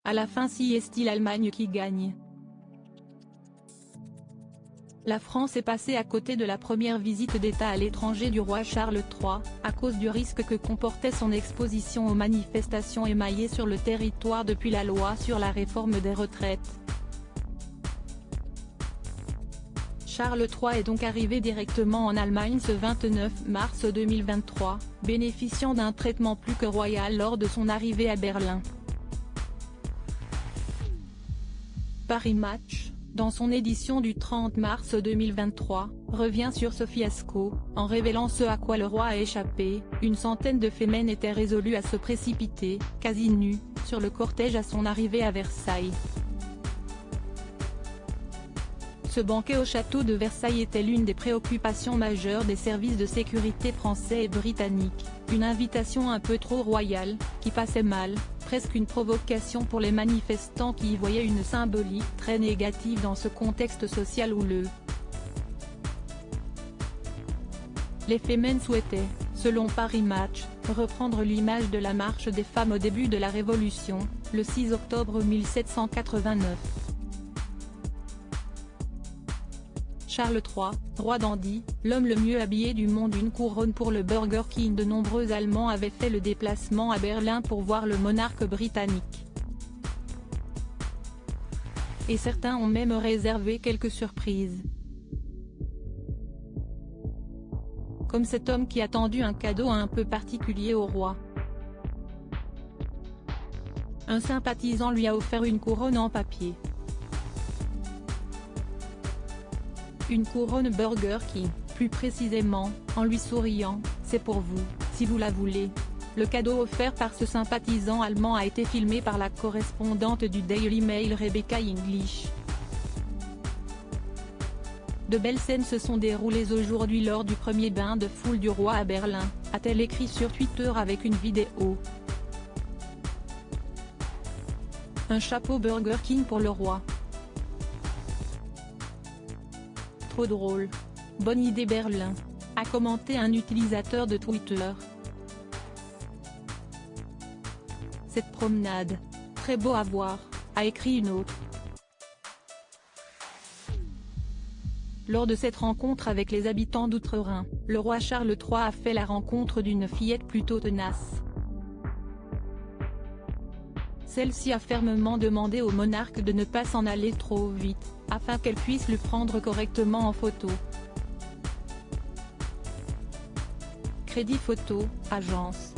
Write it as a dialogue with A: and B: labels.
A: À la fin, si est-il l'Allemagne qui gagne? La France est passée à côté de la première visite d'État à l'étranger du roi Charles III, à cause du risque que comportait son exposition aux manifestations émaillées sur le territoire depuis la loi sur la réforme des retraites. Charles III est donc arrivé directement en Allemagne ce 29 mars 2023, bénéficiant d'un traitement plus que royal lors de son arrivée à Berlin. Paris Match, dans son édition du 30 mars 2023, revient sur ce fiasco, en révélant ce à quoi le roi a échappé. Une centaine de femmes étaient résolues à se précipiter, quasi nues, sur le cortège à son arrivée à Versailles. Ce banquet au château de Versailles était l'une des préoccupations majeures des services de sécurité français et britanniques, une invitation un peu trop royale, qui passait mal, presque une provocation pour les manifestants qui y voyaient une symbolique très négative dans ce contexte social houleux. Les femmes souhaitaient, selon Paris Match, reprendre l'image de la marche des femmes au début de la Révolution, le 6 octobre 1789. Charles III, roi dandy, l'homme le mieux habillé du monde, une couronne pour le Burger King. De nombreux Allemands avaient fait le déplacement à Berlin pour voir le monarque britannique. Et certains ont même réservé quelques surprises. Comme cet homme qui a tendu un cadeau un peu particulier au roi. Un sympathisant lui a offert une couronne en papier. Une couronne Burger King, plus précisément, en lui souriant, c'est pour vous, si vous la voulez. Le cadeau offert par ce sympathisant allemand a été filmé par la correspondante du Daily Mail Rebecca English. De belles scènes se sont déroulées aujourd'hui lors du premier bain de foule du roi à Berlin, a-t-elle écrit sur Twitter avec une vidéo. Un chapeau Burger King pour le roi. Trop drôle. Bonne idée Berlin, a commenté un utilisateur de Twitter. Cette promenade, très beau à voir, a écrit une autre. Lors de cette rencontre avec les habitants d'Outre-Rhin, le roi Charles III a fait la rencontre d'une fillette plutôt tenace. Celle-ci a fermement demandé au monarque de ne pas s'en aller trop vite, afin qu'elle puisse le prendre correctement en photo. Crédit photo, agence.